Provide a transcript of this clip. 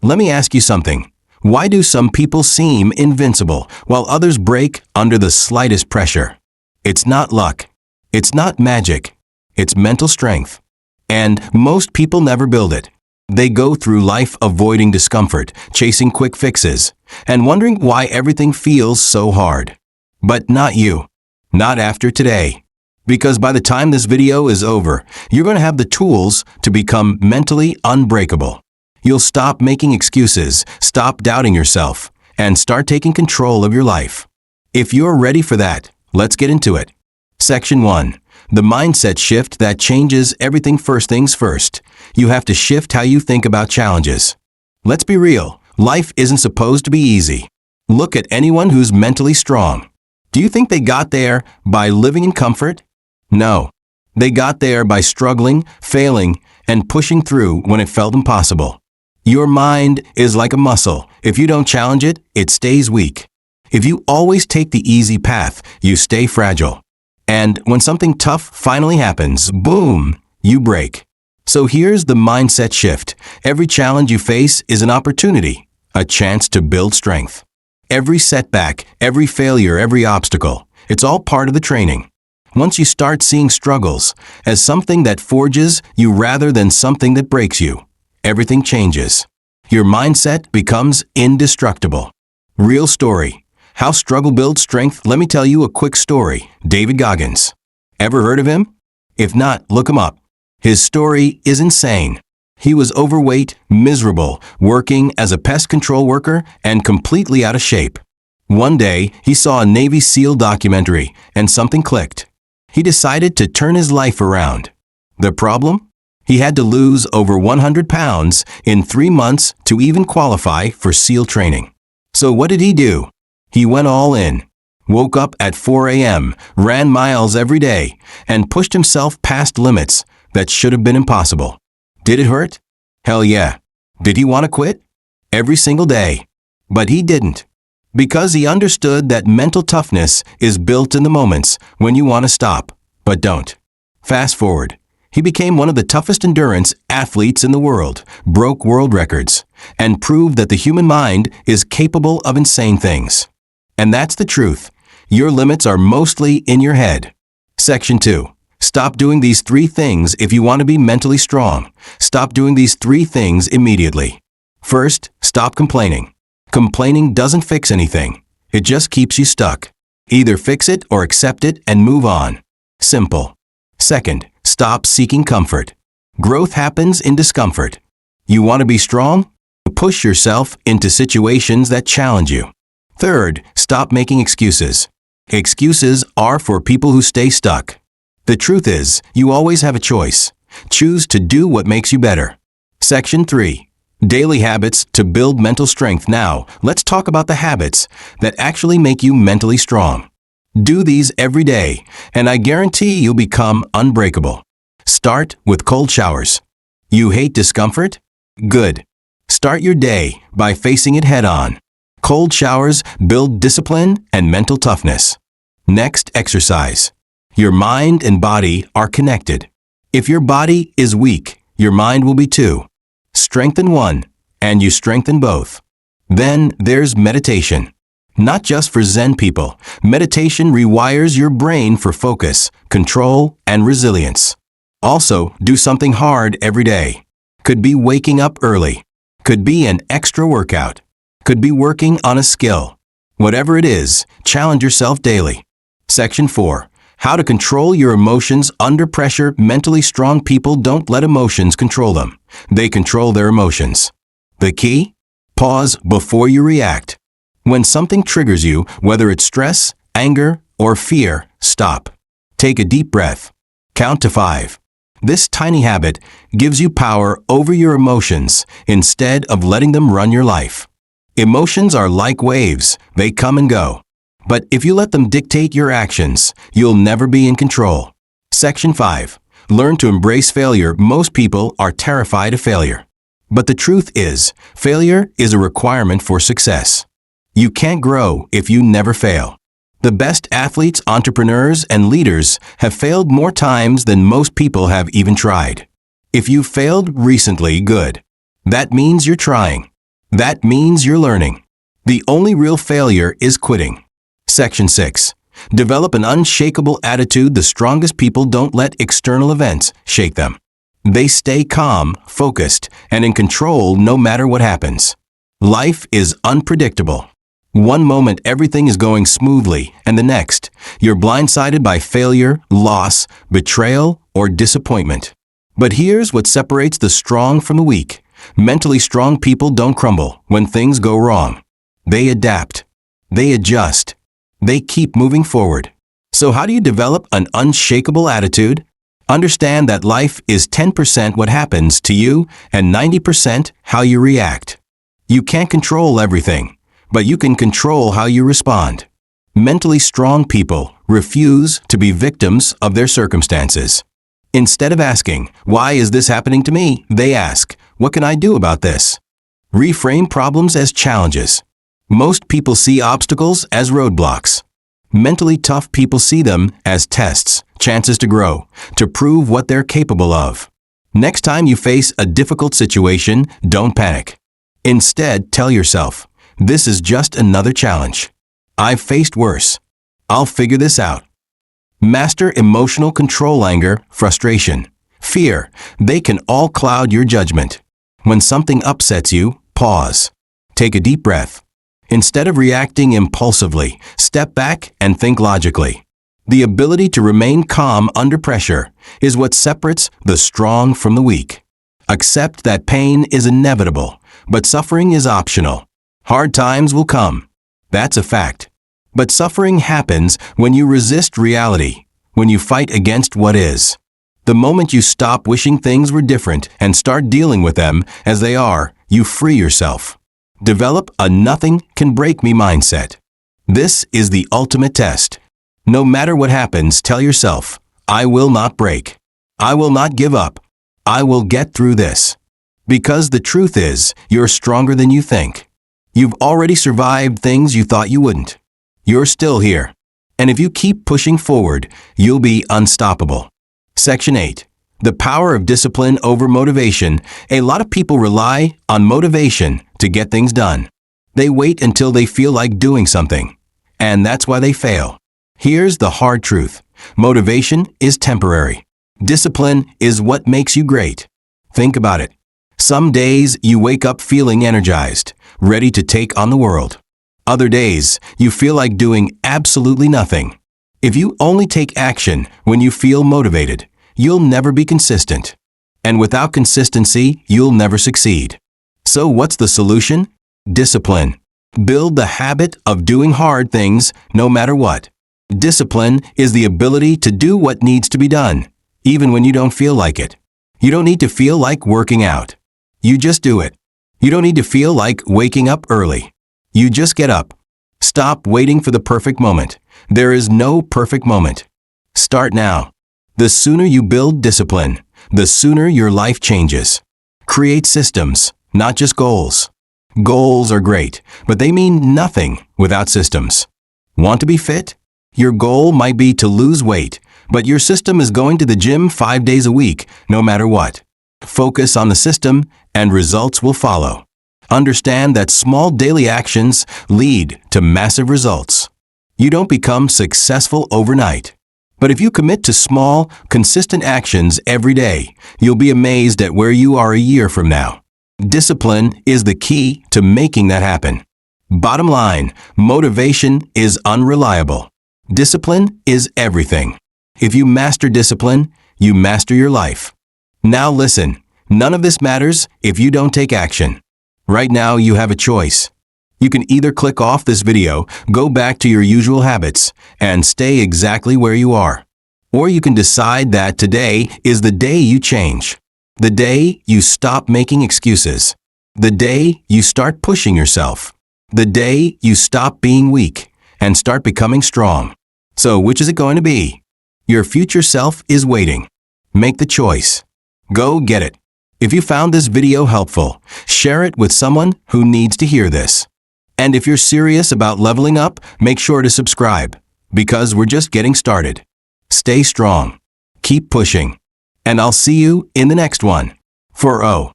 Let me ask you something. Why do some people seem invincible while others break under the slightest pressure? It's not luck. It's not magic. It's mental strength. And most people never build it. They go through life avoiding discomfort, chasing quick fixes, and wondering why everything feels so hard. But not you. Not after today. Because by the time this video is over, you're going to have the tools to become mentally unbreakable. You'll stop making excuses, stop doubting yourself, and start taking control of your life. If you're ready for that, let's get into it. Section 1. The mindset shift that changes everything. First things first. You have to shift how you think about challenges. Let's be real. Life isn't supposed to be easy. Look at anyone who's mentally strong. Do you think they got there by living in comfort? No. They got there by struggling, failing, and pushing through when it felt impossible. Your mind is like a muscle. If you don't challenge it, it stays weak. If you always take the easy path, you stay fragile. And when something tough finally happens, boom, you break. So here's the mindset shift. Every challenge you face is an opportunity, a chance to build strength. Every setback, every failure, every obstacle, it's all part of the training. Once you start seeing struggles as something that forges you rather than something that breaks you, everything changes. Your mindset becomes indestructible. Real story. How struggle builds strength. Let me tell you a quick story. David Goggins. Ever heard of him? If not, look him up. His story is insane. He was overweight, miserable, working as a pest control worker, and completely out of shape. One day, he saw a Navy SEAL documentary, and something clicked. He decided to turn his life around. The problem? He had to lose over 100 pounds in 3 months to even qualify for SEAL training. So what did he do? He went all in. Woke up at 4 a.m., ran miles every day, and pushed himself past limits that should have been impossible. Did it hurt? Hell yeah. Did he want to quit? Every single day. But he didn't. Because he understood that mental toughness is built in the moments when you want to stop, but don't. Fast forward. He became one of the toughest endurance athletes in the world, broke world records, and proved that the human mind is capable of insane things. And that's the truth. Your limits are mostly in your head. Section 2. Stop doing these 3 things if you want to be mentally strong. Stop doing these 3 things immediately. First, stop complaining. Complaining doesn't fix anything. It just keeps you stuck. Either fix it or accept it and move on. Simple. Second, stop seeking comfort. Growth happens in discomfort. You want to be strong? Push yourself into situations that challenge you. Third, stop making excuses. Excuses are for people who stay stuck. The truth is, you always have a choice. Choose to do what makes you better. Section 3. Daily habits to build mental strength. Now, let's talk about the habits that actually make you mentally strong. Do these every day, and I guarantee you'll become unbreakable. Start with cold showers. You hate discomfort? Good. Start your day by facing it head-on. Cold showers build discipline and mental toughness. Next, exercise. Your mind and body are connected. If your body is weak, your mind will be too. Strengthen one, and you strengthen both. Then there's meditation. Not just for Zen people, meditation rewires your brain for focus, control, and resilience. Also, do something hard every day. Could be waking up early. Could be an extra workout. Could be working on a skill. Whatever it is, challenge yourself daily. Section 4. How to control your emotions under pressure. Mentally strong people don't let emotions control them. They control their emotions. The key? Pause before you react. When something triggers you, whether it's stress, anger, or fear, stop. Take a deep breath. Count to 5. This tiny habit gives you power over your emotions instead of letting them run your life. Emotions are like waves. They come and go. But if you let them dictate your actions, you'll never be in control. Section 5. Learn to embrace failure. Most people are terrified of failure. But the truth is, failure is a requirement for success. You can't grow if you never fail. The best athletes, entrepreneurs, and leaders have failed more times than most people have even tried. If you failed recently, good. That means you're trying. That means you're learning. The only real failure is quitting. Section 6. Develop an unshakable attitude. The strongest people don't let external events shake them. They stay calm, focused, and in control no matter what happens. Life is unpredictable. One moment everything is going smoothly, and the next, you're blindsided by failure, loss, betrayal, or disappointment. But here's what separates the strong from the weak. Mentally strong people don't crumble when things go wrong. They adapt. They adjust. They keep moving forward. So how do you develop an unshakable attitude? Understand that life is 10% what happens to you and 90% how you react. You can't control everything, but you can control how you respond. Mentally strong people refuse to be victims of their circumstances. Instead of asking, "Why is this happening to me?" they ask, "What can I do about this?" Reframe problems as challenges. Most people see obstacles as roadblocks. Mentally tough people see them as tests, chances to grow, to prove what they're capable of. Next time you face a difficult situation, don't panic. Instead, tell yourself, "This is just another challenge. I've faced worse. I'll figure this out." Master emotional control. Anger, frustration, fear, they can all cloud your judgment. When something upsets you, pause. Take a deep breath. Instead of reacting impulsively, step back and think logically. The ability to remain calm under pressure is what separates the strong from the weak. Accept that pain is inevitable, but suffering is optional. Hard times will come. That's a fact. But suffering happens when you resist reality, when you fight against what is. The moment you stop wishing things were different and start dealing with them as they are, you free yourself. Develop a nothing can break me mindset. This is the ultimate test. No matter what happens, tell yourself, "I will not break. I will not give up. I will get through this." Because the truth is, you're stronger than you think. You've already survived things you thought you wouldn't. You're still here. And if you keep pushing forward, you'll be unstoppable. Section 8. The power of discipline over motivation. A lot of people rely on motivation to get things done. They wait until they feel like doing something. And that's why they fail. Here's the hard truth. Motivation is temporary. Discipline is what makes you great. Think about it. Some days you wake up feeling energized, ready to take on the world. Other days you feel like doing absolutely nothing. If you only take action when you feel motivated, you'll never be consistent. And without consistency, you'll never succeed. So what's the solution? Discipline. Build the habit of doing hard things no matter what. Discipline is the ability to do what needs to be done, even when you don't feel like it. You don't need to feel like working out. You just do it. You don't need to feel like waking up early. You just get up. Stop waiting for the perfect moment. There is no perfect moment. Start now. The sooner you build discipline, the sooner your life changes. Create systems, not just goals. Goals are great, but they mean nothing without systems. Want to be fit? Your goal might be to lose weight, but your system is going to the gym 5 days a week, no matter what. Focus on the system, and results will follow. Understand that small daily actions lead to massive results. You don't become successful overnight. But if you commit to small, consistent actions every day, you'll be amazed at where you are a year from now. Discipline is the key to making that happen. Bottom line, motivation is unreliable. Discipline is everything. If you master discipline, you master your life. Now listen, none of this matters if you don't take action. Right now you have a choice. You can either click off this video, go back to your usual habits, and stay exactly where you are. Or you can decide that today is the day you change. The day you stop making excuses. The day you start pushing yourself. The day you stop being weak and start becoming strong. So which is it going to be? Your future self is waiting. Make the choice. Go get it. If you found this video helpful, share it with someone who needs to hear this. And if you're serious about leveling up, make sure to subscribe, because we're just getting started. Stay strong. Keep pushing. And I'll see you in the next one. For O.